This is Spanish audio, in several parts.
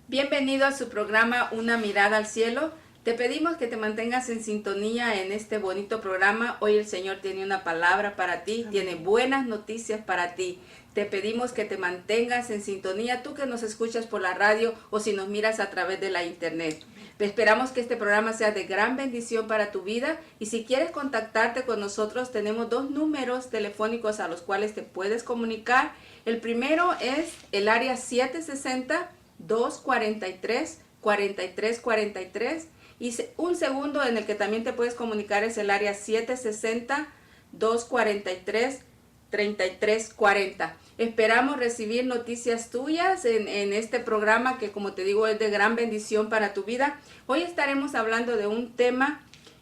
Bienvenido a su programa Una Mirada al Cielo. Te pedimos que te mantengas en sintonía en este bonito programa. Hoy el Señor tiene una palabra para ti, Amén. Tiene buenas noticias para ti. Te pedimos que te mantengas en sintonía, tú que nos escuchas por la radio o si nos miras a través de la internet. Esperamos que este programa sea de gran bendición para tu vida y si quieres contactarte con nosotros tenemos 2 números telefónicos a los cuales te puedes comunicar. El primero es el área 760-243-4343 y un segundo en el que también te puedes comunicar es el área 760-243-3340. Esperamos recibir noticias tuyas en este programa que, como te digo, es de gran bendición para tu vida. Hoy estaremos hablando de un tema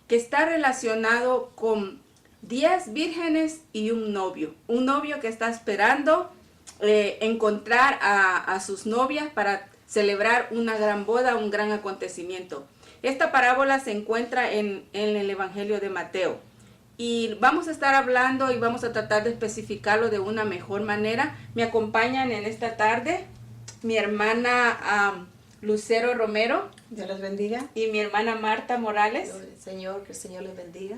que está relacionado con 10 vírgenes y un novio. Un novio que está esperando encontrar a sus novias para celebrar una gran boda, un gran acontecimiento. Esta parábola se encuentra en el Evangelio de Mateo. Y vamos a estar hablando y vamos a tratar de especificarlo de una mejor manera. Me acompañan en esta tarde mi hermana Lucero Romero. Dios les bendiga. Y mi hermana Marta Morales. Señor, que el Señor les bendiga.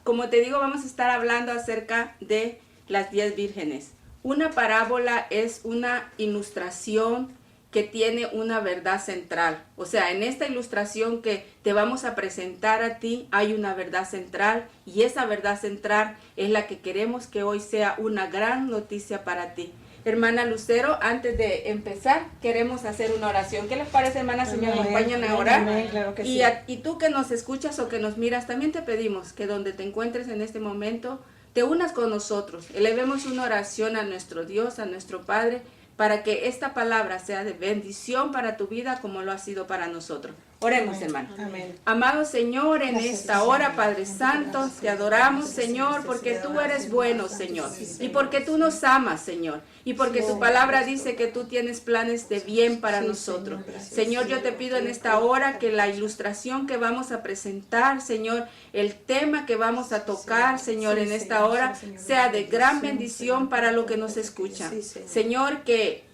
Como te digo, vamos a estar hablando acerca de las 10 vírgenes. Una parábola es una ilustración que tiene una verdad central. O sea, en esta ilustración que te vamos a presentar a ti hay una verdad central y esa verdad central es la que queremos que hoy sea una gran noticia para ti. Hermana Lucero, antes de empezar, queremos hacer una oración. ¿Qué les parece, hermana, si me acompañan a orar? Amén, claro que sí. Y tú que nos escuchas o que nos miras, también te pedimos que donde te encuentres en este momento, te unas con nosotros. Elevemos una oración a nuestro Dios, a nuestro Padre, para que esta palabra sea de bendición para tu vida como lo ha sido para nosotros. Oremos, Amén. hermano. Amén. Amado Señor, en Gracias, esta Señor. hora, Padre Santo, te adoramos, Señor, porque tú eres bueno, Señor, y porque tú nos amas, Señor, y porque tu palabra dice que tú tienes planes de bien para nosotros. Señor, yo te pido en esta hora que la ilustración que vamos a presentar, Señor, el tema que vamos a tocar, Señor, en esta hora, sea de gran bendición para lo que nos escuchan. Señor, que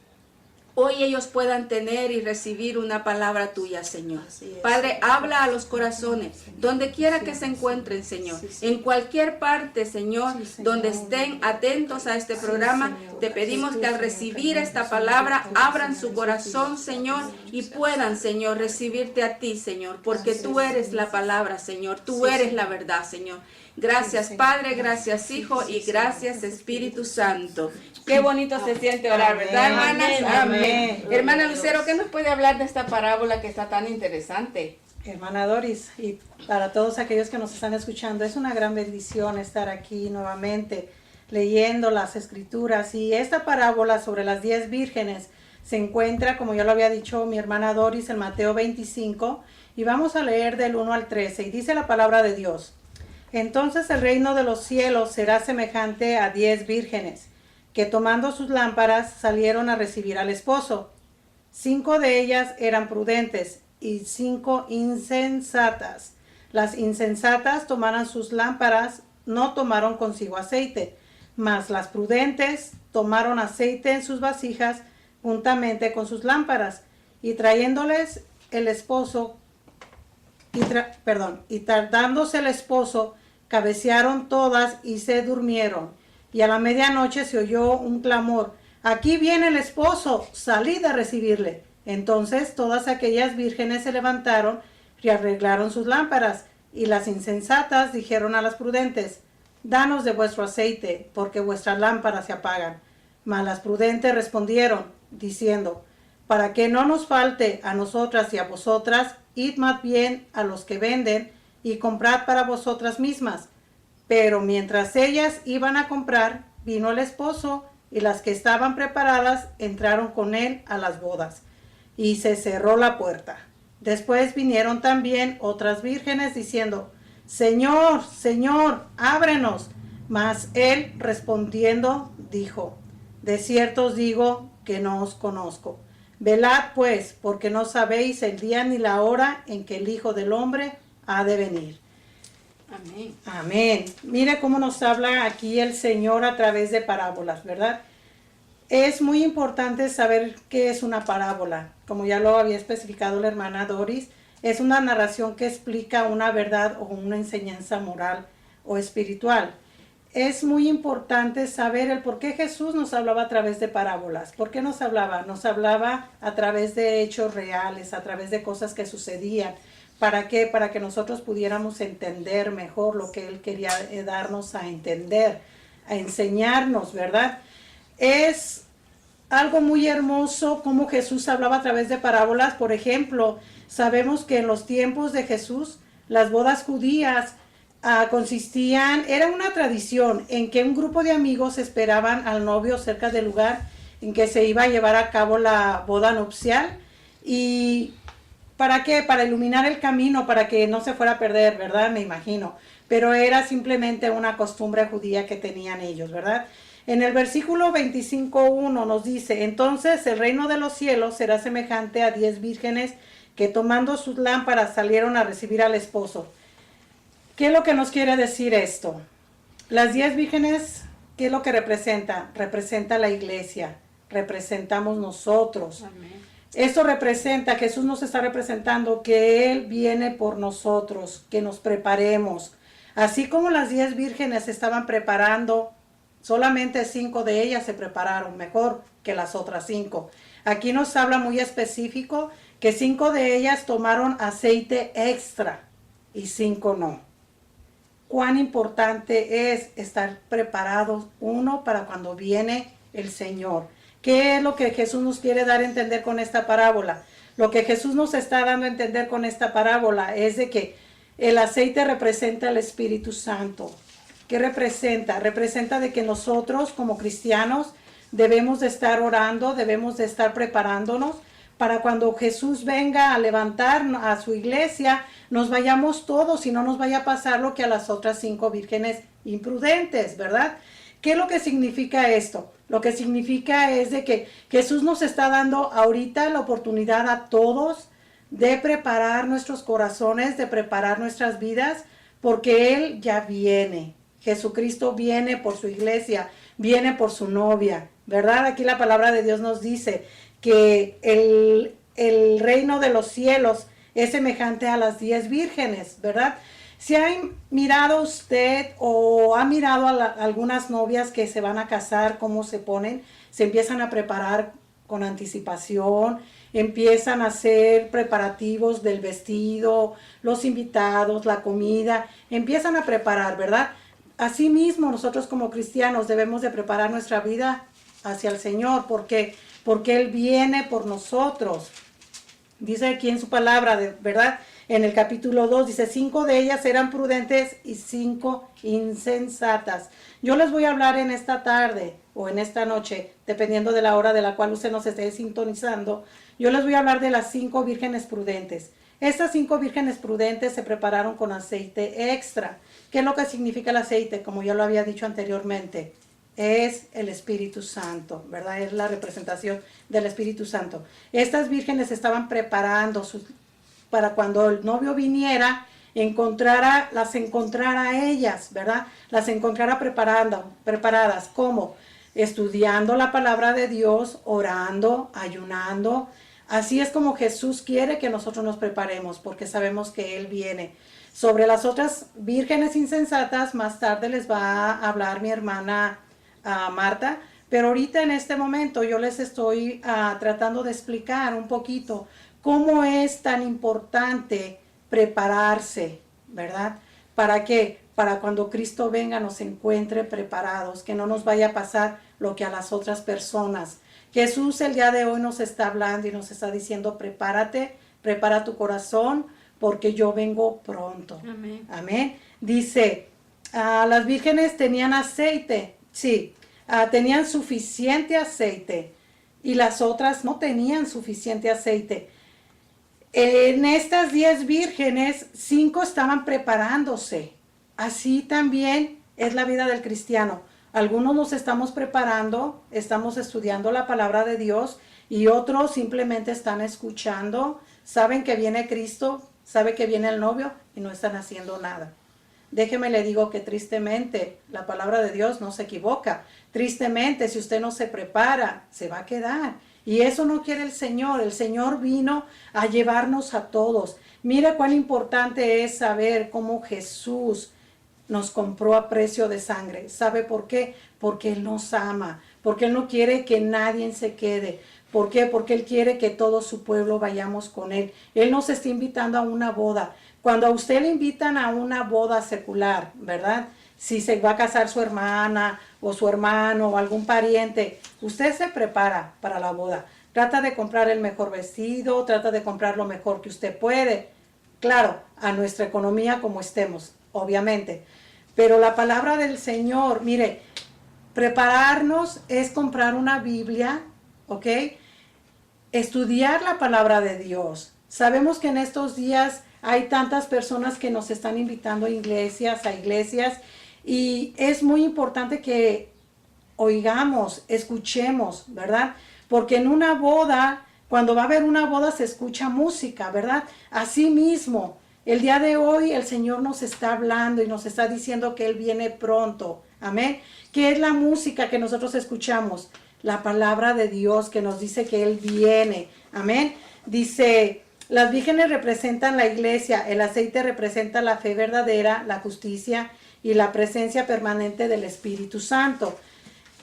hoy ellos puedan tener y recibir una palabra tuya, Señor. Padre, habla a los corazones, donde quiera que se encuentren, Señor. En cualquier parte, Señor, donde estén atentos a este programa, te pedimos que al recibir esta palabra, abran su corazón, Señor, y puedan, Señor, recibirte a ti, Señor, porque tú eres la palabra, Señor. Tú eres la verdad, Señor. Gracias, Padre, gracias, Hijo, y gracias, Espíritu Santo. Qué bonito se siente orar, ¿verdad, hermanas? Amén. Hermana Lucero, ¿qué nos puede hablar de esta parábola que está tan interesante? Hermana Doris, y para todos aquellos que nos están escuchando, es una gran bendición estar aquí nuevamente leyendo las escrituras. Y esta parábola sobre las 10 vírgenes se encuentra, como ya lo había dicho mi hermana Doris, en Mateo 25, y vamos a leer del 1 al 13, y dice la palabra de Dios. Entonces el reino de los cielos será semejante a 10 vírgenes, que tomando sus lámparas salieron a recibir al esposo. 5 de ellas eran prudentes y 5 insensatas. Las insensatas tomaron sus lámparas, no tomaron consigo aceite, mas las prudentes tomaron aceite en sus vasijas juntamente con sus lámparas, y trayéndoles el esposo, y tardándose el esposo, cabecearon todas y se durmieron. Y a la medianoche se oyó un clamor: aquí viene el esposo, salid a recibirle. Entonces todas aquellas vírgenes se levantaron y arreglaron sus lámparas. Y las insensatas dijeron a las prudentes: danos de vuestro aceite, porque vuestras lámparas se apagan. Mas las prudentes respondieron, diciendo: para que no nos falte a nosotras y a vosotras, id más bien a los que venden y comprad para vosotras mismas. Pero mientras ellas iban a comprar, vino el esposo, y las que estaban preparadas entraron con él a las bodas, y se cerró la puerta. Después vinieron también otras vírgenes diciendo: Señor, Señor, ábrenos. Mas él respondiendo dijo: de cierto os digo que no os conozco. Velad pues, porque no sabéis el día ni la hora en que el Hijo del Hombre ha de venir. Amén. Amén. Mire cómo nos habla aquí el Señor a través de parábolas, ¿verdad? Es muy importante saber qué es una parábola. Como ya lo había especificado la hermana Doris, es una narración que explica una verdad o una enseñanza moral o espiritual. Es muy importante saber el por qué Jesús nos hablaba a través de parábolas. ¿Por qué nos hablaba? Nos hablaba a través de hechos reales, a través de cosas que sucedían. ¿Para qué? Para que nosotros pudiéramos entender mejor lo que Él quería darnos a entender, a enseñarnos, ¿verdad? Es algo muy hermoso como Jesús hablaba a través de parábolas. Por ejemplo, sabemos que en los tiempos de Jesús, las bodas judías era una tradición en que un grupo de amigos esperaban al novio cerca del lugar en que se iba a llevar a cabo la boda nupcial. ¿Y para qué? Para iluminar el camino, para que no se fuera a perder, ¿verdad? Me imagino. Pero era simplemente una costumbre judía que tenían ellos, ¿verdad? En el versículo 25:1 nos dice, entonces el reino de los cielos será semejante a 10 vírgenes que tomando sus lámparas salieron a recibir al esposo. ¿Qué es lo que nos quiere decir esto? Las 10 vírgenes, ¿qué es lo que representa? Representa la iglesia, representamos nosotros. Amén. Esto representa, Jesús nos está representando que Él viene por nosotros, que nos preparemos. Así como las 10 vírgenes se estaban preparando, solamente 5 de ellas se prepararon mejor que las otras 5. Aquí nos habla muy específico que 5 de ellas tomaron aceite extra y 5 no. Cuán importante es estar preparados, uno, para cuando viene el Señor. ¿Qué es lo que Jesús nos quiere dar a entender con esta parábola? Lo que Jesús nos está dando a entender con esta parábola es de que el aceite representa el Espíritu Santo. ¿Qué representa? Representa de que nosotros como cristianos debemos de estar orando, debemos de estar preparándonos para cuando Jesús venga a levantar a su iglesia, nos vayamos todos y no nos vaya a pasar lo que a las otras 5 vírgenes imprudentes, ¿verdad? ¿Qué es lo que significa esto? Lo que significa es de que Jesús nos está dando ahorita la oportunidad a todos de preparar nuestros corazones, de preparar nuestras vidas, porque Él ya viene. Jesucristo viene por su iglesia, viene por su novia, ¿verdad? Aquí la palabra de Dios nos dice que el reino de los cielos es semejante a las 10 vírgenes, ¿verdad? Si ha mirado usted o ha mirado a algunas novias que se van a casar, cómo se ponen, se empiezan a preparar con anticipación, empiezan a hacer preparativos del vestido, los invitados, la comida, empiezan a preparar, ¿verdad? Asimismo, nosotros como cristianos debemos de preparar nuestra vida hacia el Señor, porque Él viene por nosotros. Dice aquí en su palabra, ¿verdad? En el capítulo 2 dice, 5 de ellas eran prudentes y 5 insensatas. Yo les voy a hablar en esta tarde o en esta noche, dependiendo de la hora de la cual usted nos esté sintonizando, yo les voy a hablar de las 5 vírgenes prudentes. Estas 5 vírgenes prudentes se prepararon con aceite extra. ¿Qué es lo que significa el aceite? Como ya lo había dicho anteriormente, es el Espíritu Santo, ¿verdad? Es la representación del Espíritu Santo. Estas vírgenes estaban preparando para cuando el novio viniera, las encontrara a ellas, ¿verdad? Las encontrara preparadas. ¿Cómo? Estudiando la palabra de Dios, orando, ayunando. Así es como Jesús quiere que nosotros nos preparemos, porque sabemos que Él viene. Sobre las otras vírgenes insensatas, más tarde les va a hablar mi hermana Marta, pero ahorita en este momento yo les estoy tratando de explicar un poquito cómo es tan importante prepararse, ¿verdad? ¿Para qué? Para cuando Cristo venga nos encuentre preparados, que no nos vaya a pasar lo que a las otras personas. Jesús el día de hoy nos está hablando y nos está diciendo, prepárate, prepara tu corazón, porque yo vengo pronto. Amén. Amén. Dice, las vírgenes tenían aceite, sí, tenían suficiente aceite y las otras no tenían suficiente aceite. En estas 10 vírgenes, 5 estaban preparándose. Así también es la vida del cristiano. Algunos nos estamos preparando, estamos estudiando la palabra de Dios y otros simplemente están escuchando, saben que viene Cristo, saben que viene el novio y no están haciendo nada. déjeme le digo que tristemente la palabra de Dios no se equivoca. Tristemente, si usted no se prepara, se va a quedar. Y eso no quiere el Señor. El Señor vino a llevarnos a todos. Mira cuán importante es saber cómo Jesús nos compró a precio de sangre. ¿Sabe por qué? Porque Él nos ama, porque Él no quiere que nadie se quede. ¿Por qué? Porque Él quiere que todo su pueblo vayamos con Él. Él nos está invitando a una boda. Cuando a usted le invitan a una boda secular, ¿verdad? Si se va a casar su hermana o su hermano o algún pariente, usted se prepara para la boda. Trata de comprar el mejor vestido, trata de comprar lo mejor que usted puede. Claro, a nuestra economía como estemos, obviamente. Pero la palabra del Señor, mire, prepararnos es comprar una Biblia, ¿ok? Estudiar la palabra de Dios. Sabemos que en estos días hay tantas personas que nos están invitando a iglesias, y es muy importante que oigamos, escuchemos, ¿verdad? Porque en una boda, cuando va a haber una boda, se escucha música, ¿verdad? Así mismo, el día de hoy el Señor nos está hablando y nos está diciendo que Él viene pronto. Amén. ¿Qué es la música que nosotros escuchamos? La palabra de Dios que nos dice que Él viene. Amén. Dice, las vírgenes representan la iglesia, el aceite representa la fe verdadera, la justicia y la presencia permanente del Espíritu Santo.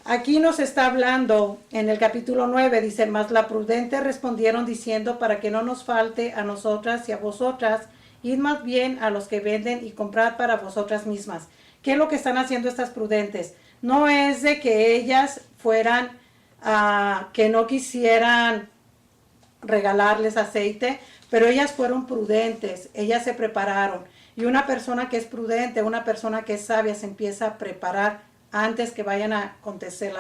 Aquí nos está hablando en el capítulo 9, dice, mas la prudente respondieron diciendo, para que no nos falte a nosotras y a vosotras, id más bien a los que venden y comprad para vosotras mismas. ¿Qué es lo que están haciendo estas prudentes? No es de que ellas fueran, que no quisieran regalarles aceite, pero ellas fueron prudentes, ellas se prepararon. Y una persona que es prudente, una persona que es sabia, se empieza a preparar antes que vayan a acontecer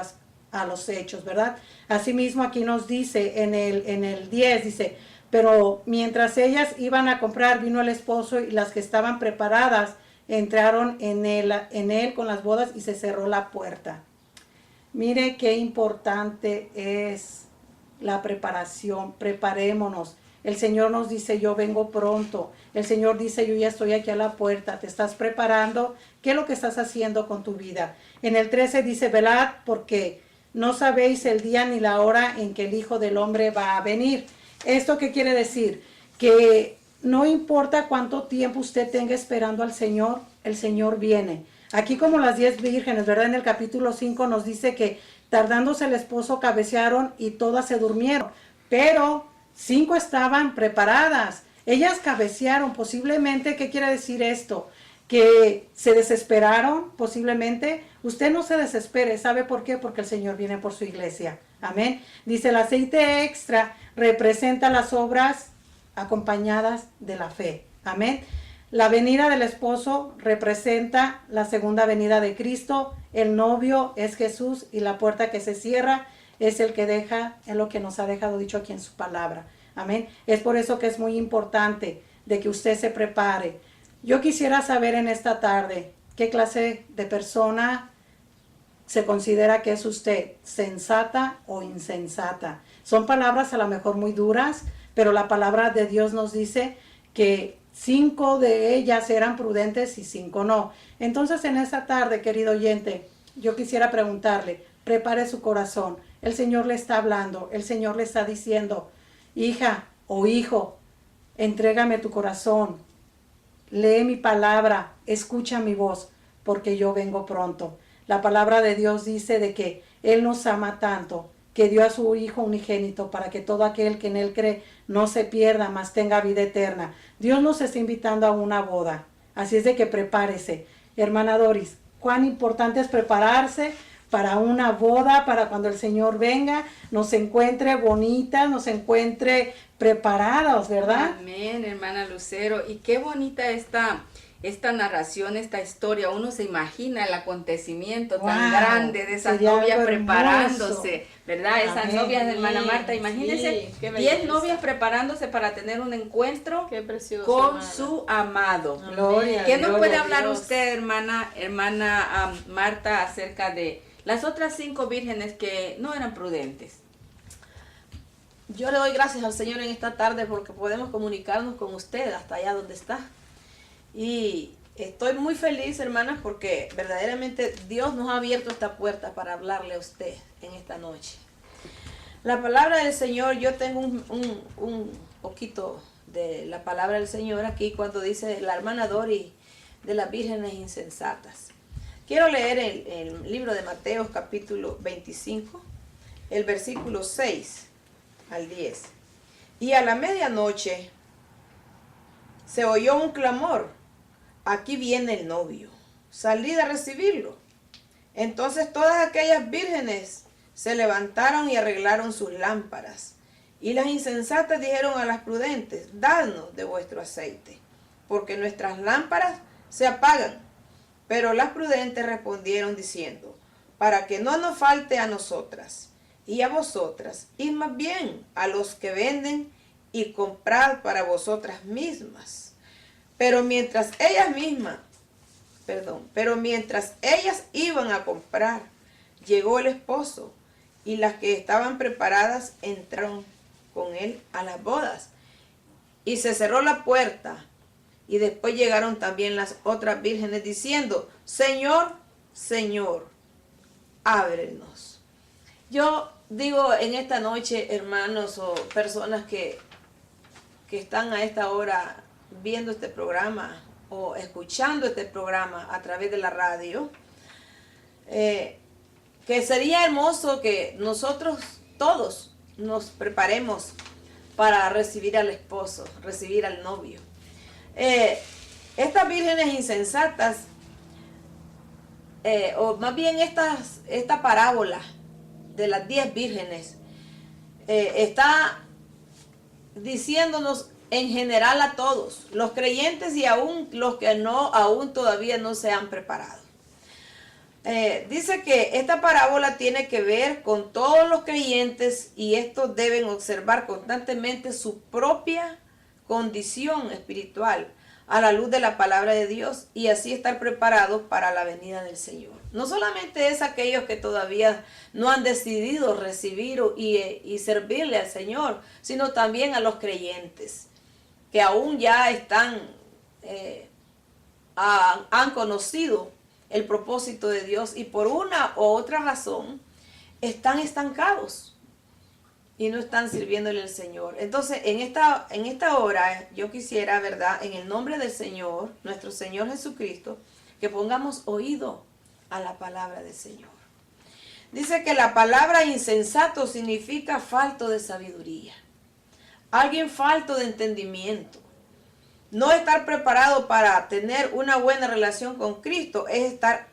a los hechos, ¿verdad? Asimismo aquí nos dice en el 10, dice, pero mientras ellas iban a comprar, vino el esposo y las que estaban preparadas entraron en él con las bodas y se cerró la puerta. Mire qué importante es la preparación, preparémonos. El Señor nos dice, yo vengo pronto. El Señor dice, yo ya estoy aquí a la puerta. ¿Te estás preparando? ¿Qué es lo que estás haciendo con tu vida? En el 13 dice, velad porque no sabéis el día ni la hora en que el Hijo del Hombre va a venir. ¿Esto qué quiere decir? Que no importa cuánto tiempo usted tenga esperando al Señor, el Señor viene. Aquí como las 10 vírgenes, ¿verdad? En el capítulo 5 nos dice que tardándose el esposo cabecearon y todas se durmieron. Pero 5 estaban preparadas. Ellas cabecearon. Posiblemente, ¿qué quiere decir esto? Que se desesperaron, posiblemente. Usted no se desespere. ¿Sabe por qué? Porque el Señor viene por su iglesia. Amén. Dice, el aceite extra representa las obras acompañadas de la fe. Amén. La venida del esposo representa la segunda venida de Cristo. El novio es Jesús y la puerta que se cierra es el que deja, es lo que nos ha dejado dicho aquí en su palabra. Amén. Es por eso que es muy importante de que usted se prepare. Yo quisiera saber en esta tarde qué clase de persona se considera que es usted, sensata o insensata. Son palabras a lo mejor muy duras, pero la palabra de Dios nos dice que 5 de ellas eran prudentes y 5 no. Entonces en esta tarde, querido oyente, yo quisiera preguntarle, prepare su corazón. El Señor le está hablando, el Señor le está diciendo, hija o hijo, entrégame tu corazón, lee mi palabra, escucha mi voz, porque yo vengo pronto. La palabra de Dios dice de que Él nos ama tanto, que dio a su Hijo unigénito para que todo aquel que en Él cree no se pierda, mas tenga vida eterna. Dios nos está invitando a una boda, así es de que prepárese. Hermana Doris, cuán importante es prepararse para una boda, para cuando el Señor venga, nos encuentre bonitas, nos encuentre preparadas, ¿verdad? Amén, hermana Lucero. Y qué bonita esta narración, esta historia. Uno se imagina el acontecimiento tan grande de esas novias preparándose, ¿verdad? Amén. Esas novias de hermana Marta. Imagínense, Sí, 10 novias preparándose para tener un encuentro Qué precioso, con hermana. su amado. Amén. Gloria. ¿Qué nos Gloria puede a hablar Dios. usted, hermana Marta, acerca de las otras 5 vírgenes que no eran prudentes? Yo le doy gracias al Señor en esta tarde porque podemos comunicarnos con usted hasta allá donde está. Y Estoy muy feliz, hermanas, porque verdaderamente Dios nos ha abierto esta puerta para hablarle a usted en esta noche. La palabra del Señor, yo tengo un poquito de la palabra del Señor aquí cuando dice la hermana Dori de las vírgenes insensatas. Quiero leer el libro de Mateo capítulo 25, el versículo 6 al 10. Y a la medianoche se oyó un clamor: aquí viene el novio, salid a recibirlo. Entonces todas aquellas vírgenes se levantaron y arreglaron sus lámparas. Y las insensatas dijeron a las prudentes: dadnos de vuestro aceite, porque nuestras lámparas se apagan. Pero las prudentes respondieron diciendo: para que no nos falte a nosotras y a vosotras, id más bien a los que venden y comprad para vosotras mismas. Pero mientras ellas iban a comprar, llegó el esposo, y las que estaban preparadas entraron con él a las bodas. Y se cerró la puerta, y después llegaron también las otras vírgenes diciendo: Señor, Señor, ábrenos. Yo digo en esta noche, hermanos o personas que están a esta hora viendo este programa o escuchando este programa a través de la radio, que sería hermoso que nosotros todos nos preparemos para recibir al esposo, recibir al novio. Estas vírgenes insensatas, o más bien esta parábola de las 10 vírgenes, está diciéndonos en general a todos, los creyentes y aún los que aún todavía no se han preparado. Dice que esta parábola tiene que ver con todos los creyentes, y estos deben observar constantemente su propia condición espiritual a la luz de la palabra de Dios, y así estar preparados para la venida del Señor. No solamente es aquellos que todavía no han decidido recibir y servirle al Señor, sino también a los creyentes que aún ya han conocido el propósito de Dios y por una u otra razón están estancados y no están sirviéndole al Señor. Entonces, en esta hora, yo quisiera, ¿verdad?, en el nombre del Señor, nuestro Señor Jesucristo, que pongamos oído a la palabra del Señor. Dice que la palabra insensato significa falto de sabiduría, alguien falto de entendimiento. No estar preparado para tener una buena relación con Cristo es estar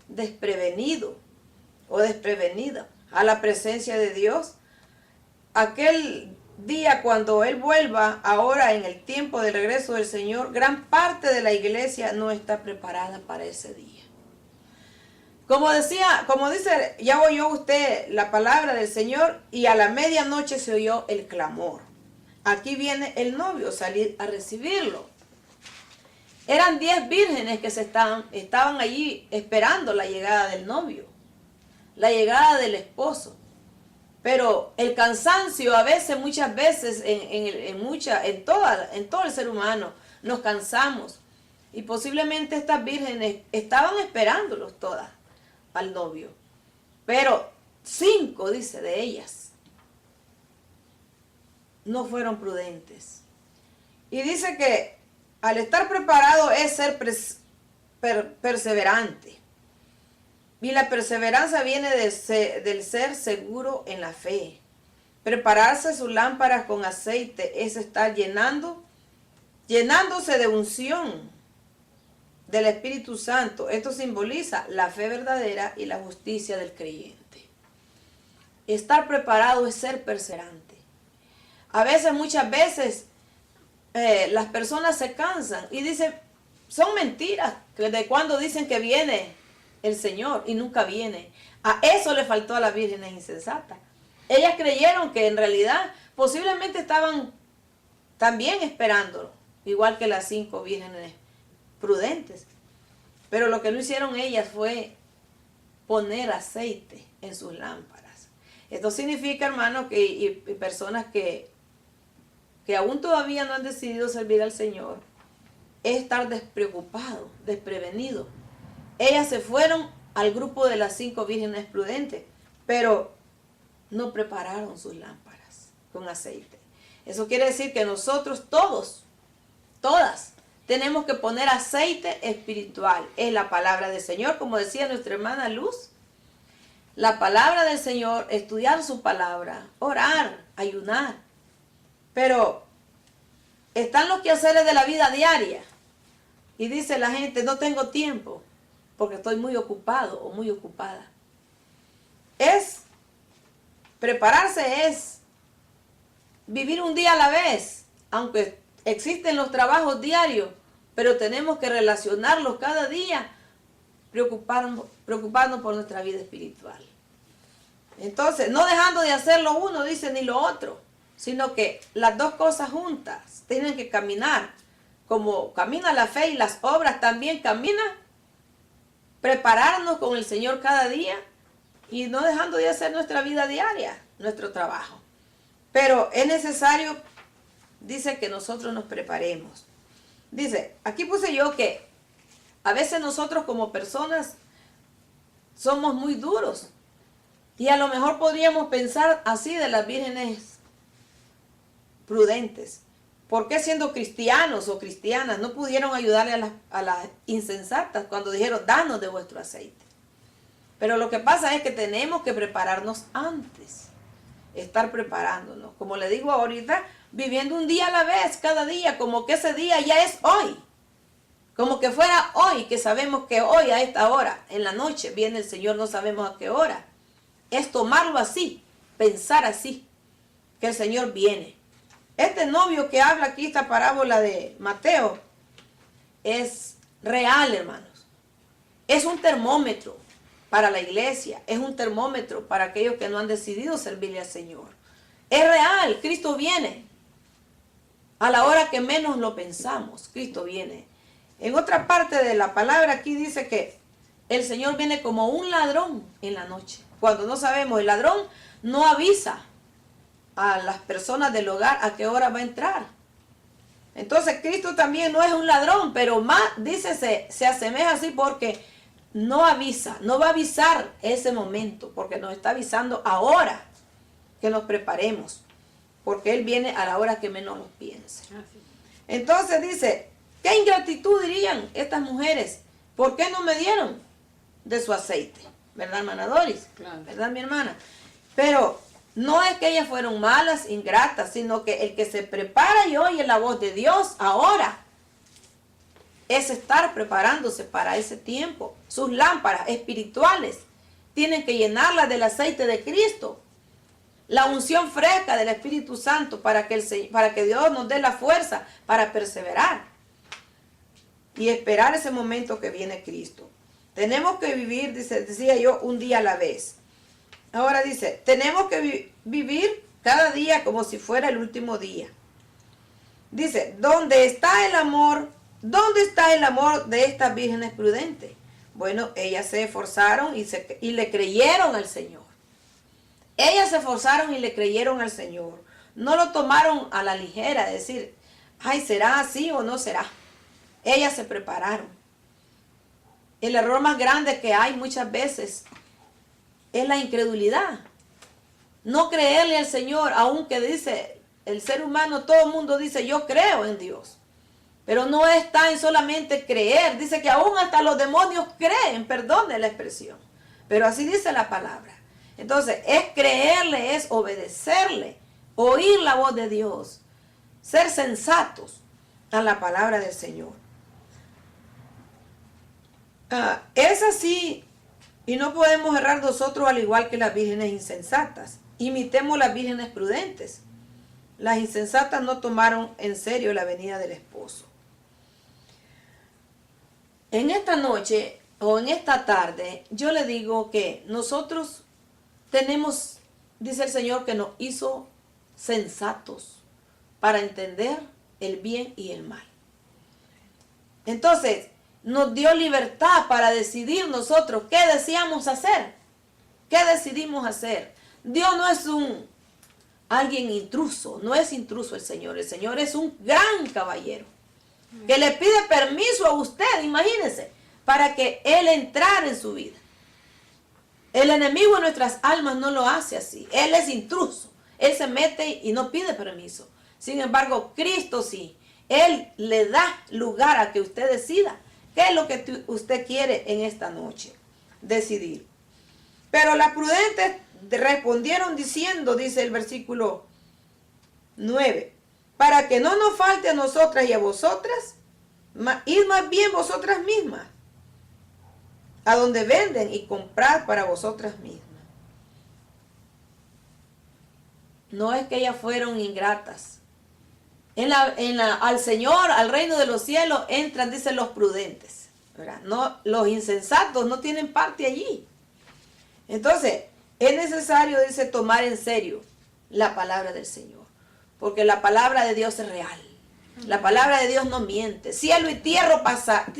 desprevenido o desprevenida a la presencia de Dios. Aquel día cuando Él vuelva, ahora en el tiempo del regreso del Señor, gran parte de la iglesia no está preparada para ese día. Como dice, ya oyó usted la palabra del Señor, y a la medianoche se oyó el clamor: aquí viene el novio, salir a recibirlo. Eran 10 vírgenes que estaban allí esperando la llegada del novio, la llegada del esposo. Pero el cansancio, muchas veces, en todo el ser humano, nos cansamos. Y posiblemente estas vírgenes estaban esperándolos todas al novio. Pero 5, dice, de ellas no fueron prudentes. Y dice que al estar preparado es ser perseverante. Y la perseverancia viene del ser seguro en la fe. Prepararse sus lámparas con aceite es estar llenándose de unción del Espíritu Santo. Esto simboliza la fe verdadera y la justicia del creyente. Estar preparado es ser perseverante. Muchas veces, las personas se cansan y dicen, son mentiras, de cuando dicen que viene el Señor y nunca viene. A eso le faltó a las vírgenes insensatas. Ellas creyeron que en realidad posiblemente estaban también esperándolo, igual que las 5 vírgenes prudentes. Pero lo que no hicieron ellas fue poner aceite en sus lámparas. Esto significa, hermanos, que personas que aún todavía no han decidido servir al Señor, es estar despreocupado, desprevenido. Ellas se fueron al grupo de las 5 vírgenes prudentes, pero no prepararon sus lámparas con aceite. Eso quiere decir que nosotros todas, tenemos que poner aceite espiritual. Es la palabra del Señor, como decía nuestra hermana Luz. La palabra del Señor, estudiar su palabra, orar, ayunar. Pero están los quehaceres de la vida diaria. Y dice la gente, no tengo tiempo, porque estoy muy ocupado o muy ocupada. Prepararse es vivir un día a la vez, aunque existen los trabajos diarios, pero tenemos que relacionarlos cada día, preocuparnos por nuestra vida espiritual. Entonces, no dejando de hacer lo uno, dice, ni lo otro, sino que las dos cosas juntas tienen que caminar. Como camina la fe y las obras también caminan, prepararnos con el Señor cada día y no dejando de hacer nuestra vida diaria, nuestro trabajo. Pero es necesario, dice, que nosotros nos preparemos. Dice, aquí puse yo que a veces nosotros como personas somos muy duros. Y a lo mejor podríamos pensar así de las vírgenes prudentes. ¿Por qué siendo cristianos o cristianas no pudieron ayudarle a las insensatas cuando dijeron, danos de vuestro aceite? Pero lo que pasa es que tenemos que prepararnos antes. Estar preparándonos. Como le digo ahorita, viviendo un día a la vez, cada día, como que ese día ya es hoy. Como que fuera hoy, que sabemos que hoy a esta hora, en la noche, viene el Señor, no sabemos a qué hora. Es tomarlo así, pensar así, que el Señor viene. Este novio que habla aquí, esta parábola de Mateo, es real, hermanos. Es un termómetro para la iglesia, es un termómetro para aquellos que no han decidido servirle al Señor. Es real, Cristo viene. A la hora que menos lo pensamos, Cristo viene. En otra parte de la palabra aquí dice que el Señor viene como un ladrón en la noche. Cuando no sabemos, el ladrón no avisa a las personas del hogar a qué hora va a entrar. Entonces Cristo también no es un ladrón, pero más, dice, se asemeja así porque no avisa, no va a avisar ese momento, porque nos está avisando ahora que nos preparemos, porque Él viene a la hora que menos lo piense. Entonces dice, ¿qué ingratitud dirían estas mujeres? ¿Por qué no me dieron de su aceite? ¿Verdad, hermana Doris? Claro. ¿Verdad, mi hermana? Pero no es que ellas fueron malas, ingratas, sino que el que se prepara y oye la voz de Dios ahora es estar preparándose para ese tiempo. Sus lámparas espirituales tienen que llenarlas del aceite de Cristo. La unción fresca del Espíritu Santo para que Dios nos dé la fuerza para perseverar y esperar ese momento que viene Cristo. Tenemos que vivir, decía yo, un día a la vez. Ahora dice, tenemos que vivir cada día como si fuera el último día. Dice, ¿dónde está el amor? ¿Dónde está el amor de estas vírgenes prudentes? Bueno, ellas se esforzaron y le creyeron al Señor. Ellas se esforzaron y le creyeron al Señor. No lo tomaron a la ligera, decir, ay, ¿será así o no será? Ellas se prepararon. El error más grande que hay muchas veces es la incredulidad. No creerle al Señor, aunque dice el ser humano, todo el mundo dice, yo creo en Dios. Pero no está en solamente creer. Dice que aún hasta los demonios creen, perdone la expresión. Pero así dice la palabra. Entonces, es creerle, es obedecerle, oír la voz de Dios, ser sensatos a la palabra del Señor. Es así, y no podemos errar nosotros al igual que las vírgenes insensatas. Imitemos las vírgenes prudentes. Las insensatas no tomaron en serio la venida del esposo. En esta noche o en esta tarde, yo le digo que nosotros tenemos, dice el Señor, que nos hizo sensatos para entender el bien y el mal. Entonces, nos dio libertad para decidir nosotros qué deseamos hacer, qué decidimos hacer. Dios no es alguien intruso, no es intruso el Señor es un gran caballero. que le pide permiso a usted, imagínese, para que Él entrara en su vida. El enemigo de nuestras almas no lo hace así. Él es intruso. Él se mete y no pide permiso. Sin embargo, Cristo sí. Él le da lugar a que usted decida qué es lo que usted quiere en esta noche. Decidir. Pero las prudentes respondieron diciendo, dice el versículo 9, para que no nos falte a nosotras y a vosotras, id más bien vosotras mismas a donde venden y comprar para vosotras mismas. No es que ellas fueron ingratas. Al Señor, al reino de los cielos, entran, dicen, los prudentes, ¿verdad? No, los insensatos no tienen parte allí. Entonces, es necesario, dice, tomar en serio la palabra del Señor, porque la palabra de Dios es real. La palabra de Dios no miente. Cielo y tierra pasarán,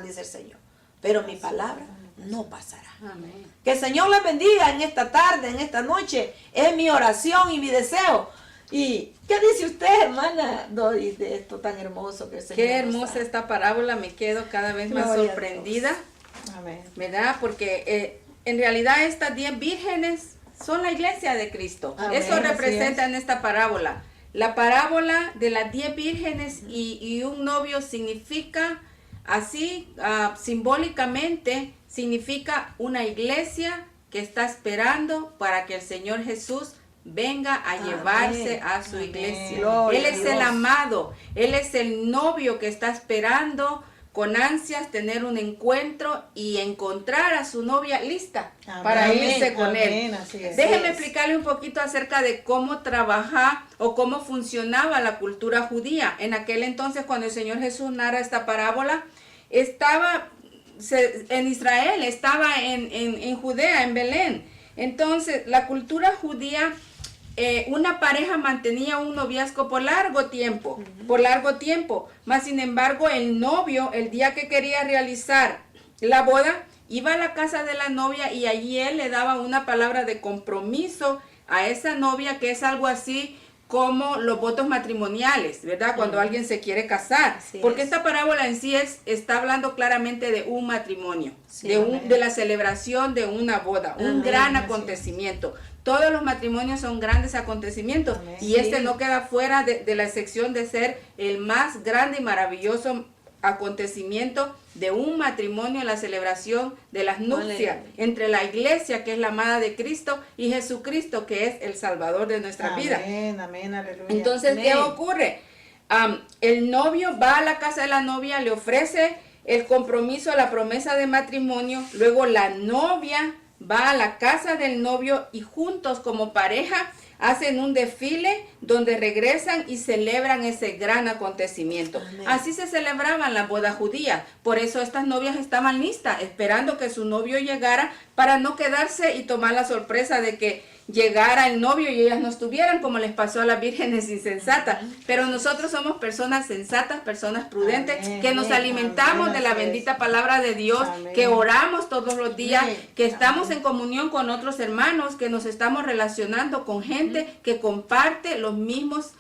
dice el Señor, pero mi palabra no pasará. Amén. Que el Señor les bendiga en esta tarde, en esta noche. Es mi oración y mi deseo. ¿Y qué dice usted, hermana Doris, de esto tan hermoso que el Señor Qué nos hermosa da? esta parábola, me quedo cada vez más Gloria a sorprendida, Amén. ¿verdad? Porque en realidad estas 10 vírgenes son la iglesia de Cristo. Amén, Eso así representa es. en esta parábola. La parábola de las 10 vírgenes y un novio significa, así simbólicamente, significa una iglesia que está esperando para que el Señor Jesús venga a Amén. llevarse a su Amén. iglesia. Gloria Él a es Dios. el amado, Él es el novio que está esperando con ansias tener un encuentro y encontrar a su novia lista Amén. para Amén. irse con él. Amén, así es. Déjeme es. explicarle un poquito acerca de cómo trabaja o cómo funcionaba la cultura judía. En aquel entonces, cuando el Señor Jesús narra esta parábola, estaba en Israel, estaba en Judea, en Belén. Entonces, la cultura judía, una pareja mantenía un noviazgo por largo tiempo, Más sin embargo, el novio, el día que quería realizar la boda, iba a la casa de la novia y allí él le daba una palabra de compromiso a esa novia, que es algo así como los votos matrimoniales, ¿verdad? Cuando alguien se quiere casar. Así Porque es. esta parábola en sí está hablando claramente de un matrimonio, Sí, amén. de la celebración de una boda, un Amén, gran así es. acontecimiento. Todos los matrimonios son grandes acontecimientos Amén. y este Sí. no queda fuera de la sección de ser el más grande y maravilloso acontecimiento de un matrimonio, la celebración de las nupcias Aleluya. entre la iglesia, que es la amada de Cristo, y Jesucristo, que es el Salvador de nuestra vida. Amén, amén, aleluya. Entonces, ¿qué Amén. ocurre? El novio va a la casa de la novia, le ofrece el compromiso, la promesa de matrimonio, luego la novia va a la casa del novio y juntos como pareja hacen un desfile donde regresan y celebran ese gran acontecimiento. Amén. Así se celebraban las bodas judías. Por eso estas novias estaban listas, esperando que su novio llegara para no quedarse y tomar la sorpresa de que llegara el novio y ellas no estuvieran, como les pasó a las vírgenes insensatas. Pero nosotros somos personas sensatas, personas prudentes, Amén. que nos Amén. alimentamos de la Así es. bendita palabra de Dios, Amén. que oramos todos los días, Amén. que estamos en comunión con otros hermanos, que nos estamos relacionando con gente que comparte los mismos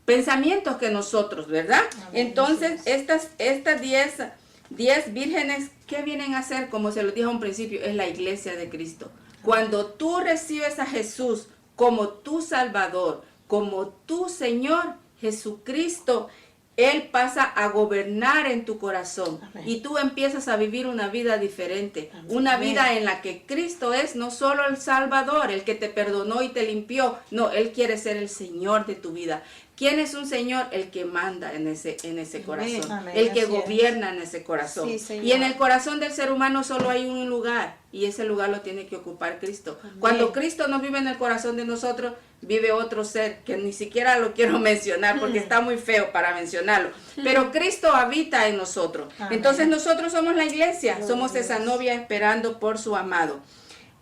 pensamientos que nosotros, ¿verdad? Amén. Entonces, Así es. estas 10 vírgenes, ¿qué vienen a hacer? Como se lo dije a un principio, es la iglesia de Cristo. Cuando tú recibes a Jesús como tu Salvador, como tu Señor, Jesucristo, Él pasa a gobernar en tu corazón. Amén. Y tú empiezas a vivir una vida diferente. Amén. Una Amén. vida en la que Cristo es no solo el Salvador, el que te perdonó y te limpió. No, Él quiere ser el Señor de tu vida. ¿Quién es un Señor? El que manda en ese corazón. Amén. El que Así es. gobierna en ese corazón. Sí, Señor. Y en el corazón del ser humano solo hay un lugar. Y ese lugar lo tiene que ocupar Cristo. Amén. Cuando Cristo no vive en el corazón de nosotros, vive otro ser que ni siquiera lo quiero mencionar porque está muy feo para mencionarlo. Pero Cristo habita en nosotros. Amén. Entonces nosotros somos la iglesia, Gloria somos a esa Dios. novia esperando por su amado.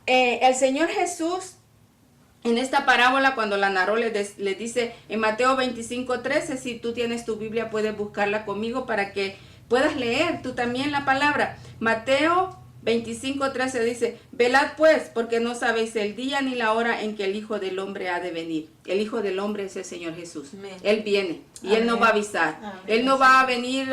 El Señor Jesús, en esta parábola, cuando la narró, le dice en Mateo 25:13, si tú tienes tu Biblia, puedes buscarla conmigo para que puedas leer tú también la palabra. Mateo 25:13 dice, velad pues, porque no sabéis el día ni la hora en que el Hijo del Hombre ha de venir. El Hijo del Hombre es el Señor Jesús. Amén. Él viene y Él nos va a avisar. Amén. Él no va a venir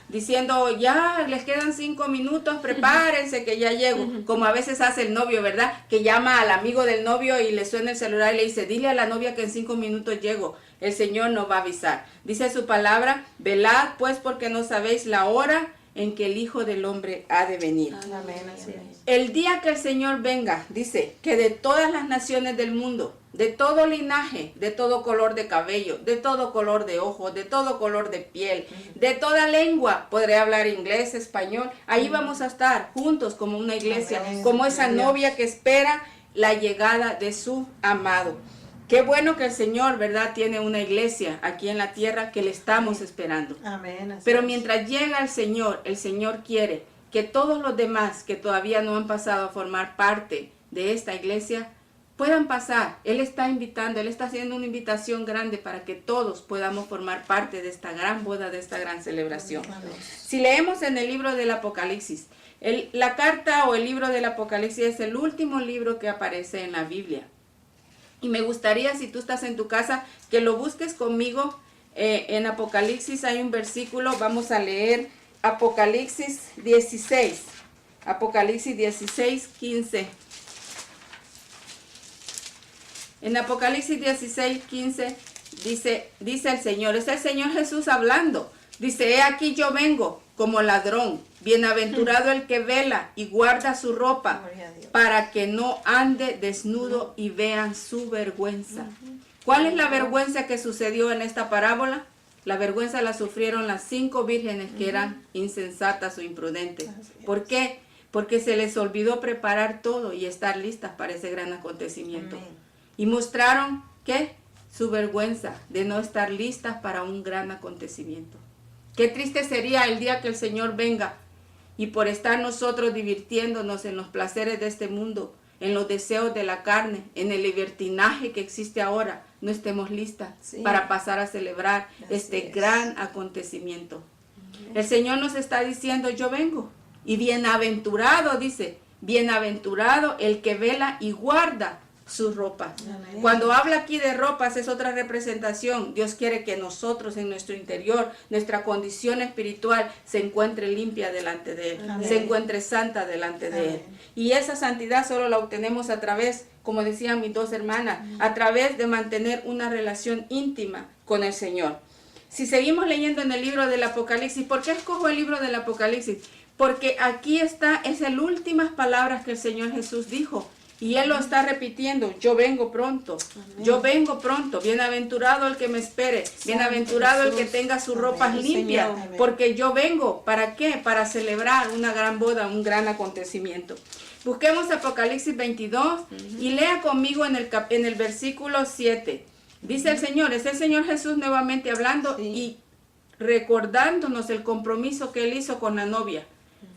diciendo, ya les quedan 5 minutos, prepárense que ya llego. Como a veces hace el novio, ¿verdad? Que llama al amigo del novio y le suena el celular y le dice, dile a la novia que en 5 minutos llego. El Señor nos va a avisar. Dice su palabra, velad pues, porque no sabéis la hora en que el Hijo del Hombre ha de venir. Amén, así es. El día que el Señor venga, dice, que de todas las naciones del mundo, de todo linaje, de todo color de cabello, de todo color de ojos, de todo color de piel, de toda lengua, podré hablar inglés, español, ahí vamos a estar juntos como una iglesia, Amén. como esa novia que espera la llegada de su amado. Qué bueno que el Señor, ¿verdad?, tiene una iglesia aquí en la tierra que le estamos esperando. Amén, así Pero es. mientras llega el Señor quiere que todos los demás que todavía no han pasado a formar parte de esta iglesia puedan pasar. Él está invitando, Él está haciendo una invitación grande para que todos podamos formar parte de esta gran boda, de esta gran celebración. Amén. Si leemos en el libro del Apocalipsis, la carta o el libro del Apocalipsis es el último libro que aparece en la Biblia. Y me gustaría, si tú estás en tu casa, que lo busques conmigo. En Apocalipsis hay un versículo, vamos a leer Apocalipsis 16. Apocalipsis 16, 15. En Apocalipsis 16, 15 dice el Señor, es el Señor Jesús hablando. Dice, he aquí yo vengo como ladrón, bienaventurado el que vela y guarda su ropa, Gloria a Dios. para que no ande desnudo y vean su vergüenza. ¿Cuál es la vergüenza que sucedió en esta parábola? La vergüenza la sufrieron las 5 vírgenes que eran insensatas o imprudentes. Así es. ¿Por qué? Porque se les olvidó preparar todo y estar listas para ese gran acontecimiento. Amén. Y mostraron, ¿qué? Su vergüenza de no estar listas para un gran acontecimiento. Qué triste sería el día que el Señor venga y por estar nosotros divirtiéndonos en los placeres de este mundo, en los deseos de la carne, en el libertinaje que existe ahora, no estemos listas Sí. para pasar a celebrar Así este es. gran acontecimiento. El Señor nos está diciendo, yo vengo. Y bienaventurado, dice, bienaventurado el que vela y guarda su ropa. Amén. Cuando habla aquí de ropas es otra representación. Dios quiere que nosotros en nuestro interior, nuestra condición espiritual se encuentre limpia delante de Él, Amén. se encuentre santa delante de Él. Amén. Y esa santidad solo la obtenemos a través, como decían mis 2 hermanas, a través de mantener una relación íntima con el Señor. Si seguimos leyendo en el libro del Apocalipsis, ¿por qué escojo el libro del Apocalipsis? Porque aquí está, es las últimas palabras que el Señor Jesús dijo. Y Él lo está repitiendo, yo vengo pronto, yo vengo pronto, bienaventurado el que me espere, bienaventurado el que tenga sus ropas Amén, limpias, Señor. Amén. porque yo vengo, ¿para qué? Para celebrar una gran boda, un gran acontecimiento. Busquemos Apocalipsis 22 y lea conmigo en el versículo 7. Dice el Señor, es el Señor Jesús nuevamente hablando Sí. y recordándonos el compromiso que Él hizo con la novia.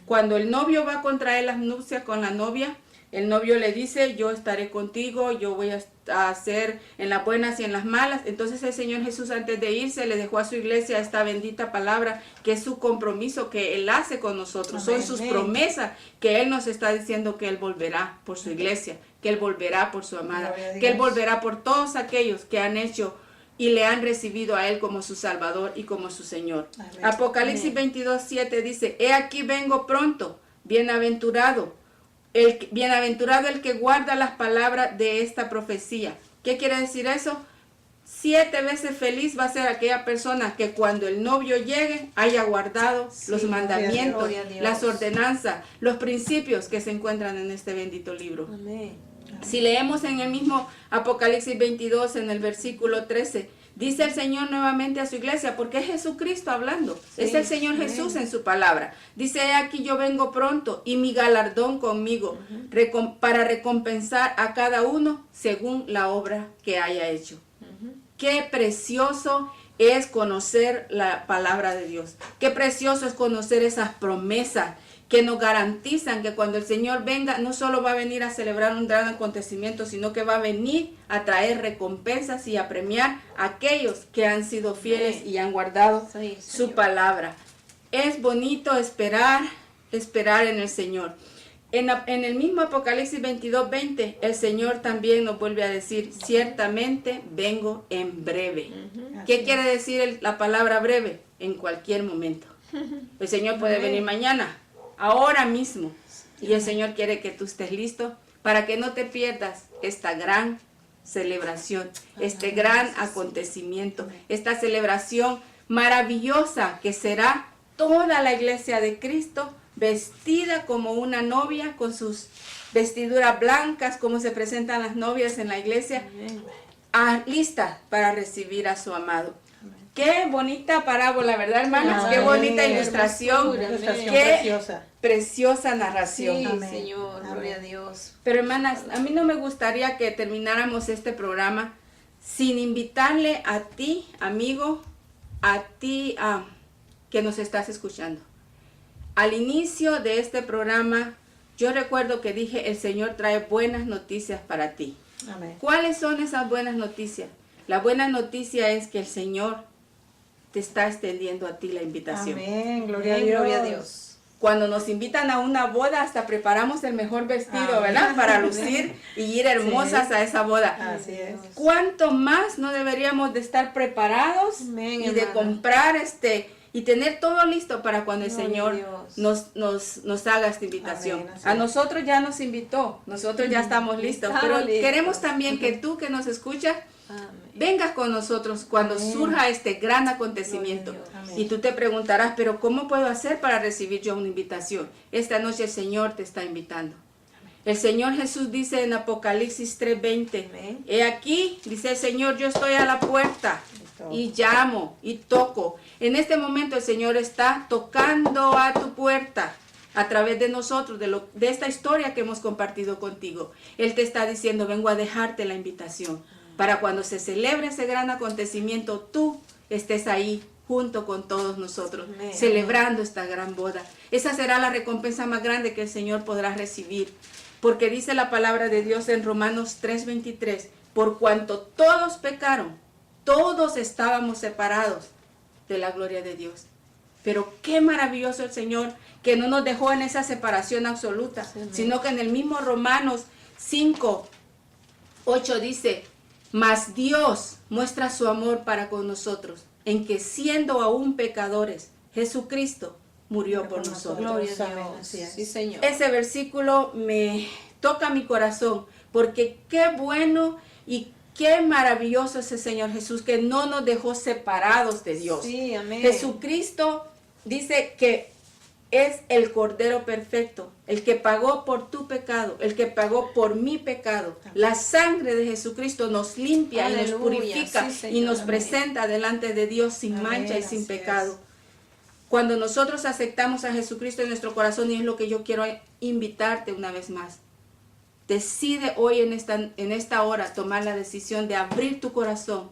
Cuando el novio va a contraer las nupcias con la novia, el novio le dice, yo estaré contigo, yo voy a hacer en las buenas y en las malas. Entonces el Señor Jesús antes de irse le dejó a su iglesia esta bendita palabra que es su compromiso que Él hace con nosotros. Amén. Son sus promesas que Él nos está diciendo que Él volverá por su iglesia, que Él volverá por su amada, Gloria a que Él Dios. volverá por todos aquellos que han hecho y le han recibido a Él como su Salvador y como su Señor. Amén. Apocalipsis 22:7 dice, he aquí vengo pronto, bienaventurado el que guarda las palabras de esta profecía. ¿Qué quiere decir eso? 7 veces feliz va a ser aquella persona que cuando el novio llegue haya guardado los mandamientos, gloria a Dios. las ordenanzas, los principios que se encuentran en este bendito libro. Amén. Si leemos en el mismo Apocalipsis 22, en el versículo 13, dice el Señor nuevamente a su iglesia, porque es Jesucristo hablando, Sí, es el Señor amén. Jesús en su palabra. Dice, he aquí yo vengo pronto y mi galardón conmigo, para recompensar a cada uno según la obra que haya hecho. Qué precioso es conocer la palabra de Dios. Qué precioso es conocer esas promesas que nos garantizan que cuando el Señor venga, no solo va a venir a celebrar un gran acontecimiento, sino que va a venir a traer recompensas y a premiar a aquellos que han sido fieles y han guardado Sí, su Señor. palabra. Es bonito esperar en el Señor. En el mismo Apocalipsis 22:20, el Señor también nos vuelve a decir, ciertamente vengo en breve. ¿Qué quiere decir la palabra breve? En cualquier momento. El Señor puede venir mañana, ahora mismo. Y el Señor quiere que tú estés listo para que no te pierdas esta gran celebración, este gran acontecimiento, esta celebración maravillosa que será toda la iglesia de Cristo vestida como una novia con sus vestiduras blancas, como se presentan las novias en la iglesia, lista para recibir a su amado. Qué bonita parábola, ¿verdad, hermanos? Qué bonita ilustración, qué preciosa narración. Sí, Amén. Señor, Amén. gloria a Dios. Pero hermanas, a mí no me gustaría que termináramos este programa sin invitarle a ti, amigo, a ti que nos estás escuchando. Al inicio de este programa, yo recuerdo que dije, el Señor trae buenas noticias para ti. Amén. ¿Cuáles son esas buenas noticias? La buena noticia es que el Señor te está extendiendo a ti la invitación. Amén. Gloria a Amén, Dios. gloria a Dios. Cuando nos invitan a una boda, hasta preparamos el mejor vestido, Amén. ¿verdad? Para lucir y ir hermosas Sí. a esa boda. Así es. ¿Cuánto más no deberíamos de estar preparados Amén, y de hermana. comprar y tener todo listo para cuando el Gloria Señor a Dios. nos haga esta invitación? Amén, así A es. nosotros ya nos invitó, nosotros ya estamos listos, Estamos pero listos. queremos también que tú que nos escuchas, Amén. vengas con nosotros cuando Amén. surja este gran acontecimiento. Gloria a Dios. Y tú te preguntarás, pero ¿cómo puedo hacer para recibir yo una invitación? Esta noche el Señor te está invitando. El Señor Jesús dice en Apocalipsis 3:20, Amén. he aquí, dice el Señor, yo estoy a la puerta y llamo y toco. En este momento el Señor está tocando a tu puerta a través de nosotros, de esta historia que hemos compartido contigo. Él te está diciendo, vengo a dejarte la invitación para cuando se celebre ese gran acontecimiento, tú estés ahí junto con todos nosotros, Amén. celebrando esta gran boda. Esa será la recompensa más grande que el Señor podrá recibir. Porque dice la palabra de Dios en Romanos 3:23, por cuanto todos pecaron, todos estábamos separados de la gloria de Dios. Pero qué maravilloso el Señor, que no nos dejó en esa separación absoluta, sino que en el mismo Romanos 5:8 dice, mas Dios muestra su amor para con nosotros, en que siendo aún pecadores, Jesucristo murió por nosotros. Gloria a Amén, Dios. así es. Sí, Señor. Ese versículo me toca mi corazón, porque qué bueno y qué maravilloso es el Señor Jesús, que no nos dejó separados de Dios. Sí, amén. Jesucristo dice que es el Cordero perfecto, el que pagó por tu pecado, el que pagó por mi pecado. La sangre de Jesucristo nos limpia y nos Aleluya, purifica sí, Señor, y nos amén. presenta delante de Dios sin Amén, mancha y así sin es. pecado. Cuando nosotros aceptamos a Jesucristo en nuestro corazón, y es lo que yo quiero invitarte una vez más, decide hoy en esta hora tomar la decisión de abrir tu corazón,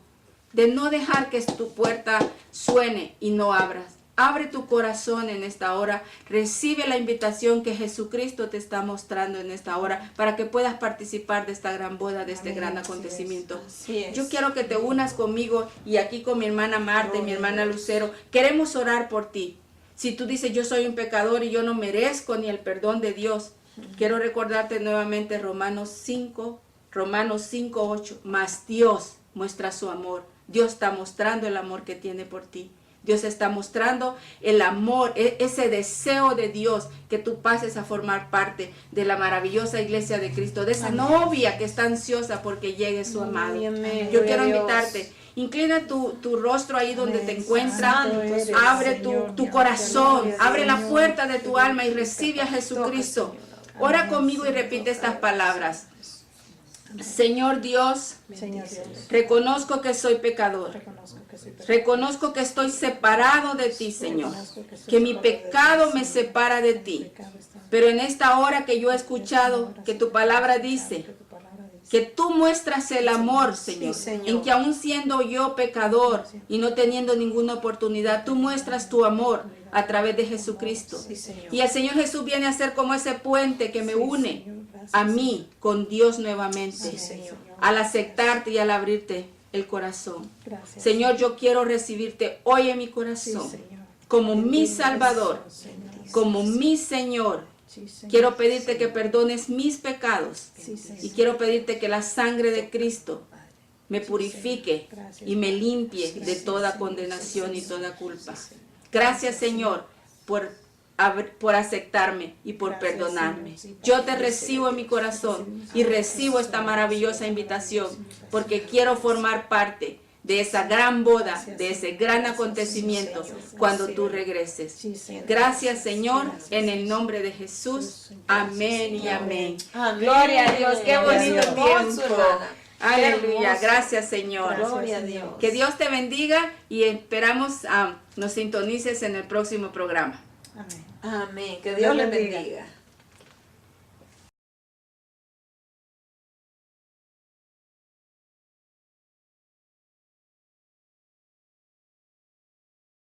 de no dejar que tu puerta suene y no abras. Abre tu corazón en esta hora, recibe la invitación que Jesucristo te está mostrando en esta hora para que puedas participar de esta gran boda, de este Amén, gran así es. acontecimiento. Así es. Yo quiero que te unas conmigo y aquí con mi hermana Marta y mi hermana Lucero. Queremos orar por ti. Si tú dices, yo soy un pecador y yo no merezco ni el perdón de Dios, quiero recordarte nuevamente Romanos 5:8. Mas Dios muestra su amor. Dios está mostrando el amor que tiene por ti. Dios está mostrando el amor, ese deseo de Dios que tú pases a formar parte de la maravillosa iglesia de Cristo, de esa novia que está ansiosa porque llegue su amado. Amén. Yo Gloria quiero a Dios. invitarte, inclina tu rostro ahí donde te Amén. encuentras, Santo eres, abre Señor, tu mi corazón, Gloria, abre la Señor. puerta de tu alma y recibe a Jesucristo. Ora conmigo y repite estas palabras. Señor Dios, Señor Dios, reconozco que soy pecador. reconozco que soy pecador. Reconozco que estoy separado de ti, Señor. Reconozco que soy Que mi separado de ti, pecado me Señor. separa de Mi ti. pecado está- Pero en esta hora que yo he escuchado que tu palabra dice Que tu palabra dice que tú muestras el amor, Señor, Señor. en que aún siendo yo pecador y no teniendo ninguna oportunidad, tú muestras tu amor a través de Jesucristo. Sí, Señor. Y el Señor Jesús viene a ser como ese puente que me une Señor, gracias, a mí con Dios nuevamente, Sí, Señor. al aceptarte y al abrirte el corazón. Gracias. Señor, yo quiero recibirte hoy en mi Sí, corazón Señor. como mi Bendito Salvador, eres, Señor. como mi Señor Sí, Señor. Quiero pedirte que perdones mis pecados. Sí, Señor. Y quiero pedirte que la sangre de Cristo me purifique y me limpie de toda condenación y toda culpa. Gracias, Señor, por aceptarme y por perdonarme. Yo te recibo en mi corazón y recibo esta maravillosa invitación porque quiero formar parte de esa gran boda, de ese gran acontecimiento cuando tú regreses. Gracias, Señor, en el nombre de Jesús. Amén y amén. Amén. Gloria a Dios, qué bonito Hermoso, tiempo. hermana. Aleluya, Hermoso. gracias, Señor. Gloria a Dios. Que Dios te bendiga y esperamos nos sintonices en el próximo programa. Amén. Amén. Que Dios les bendiga. bendiga.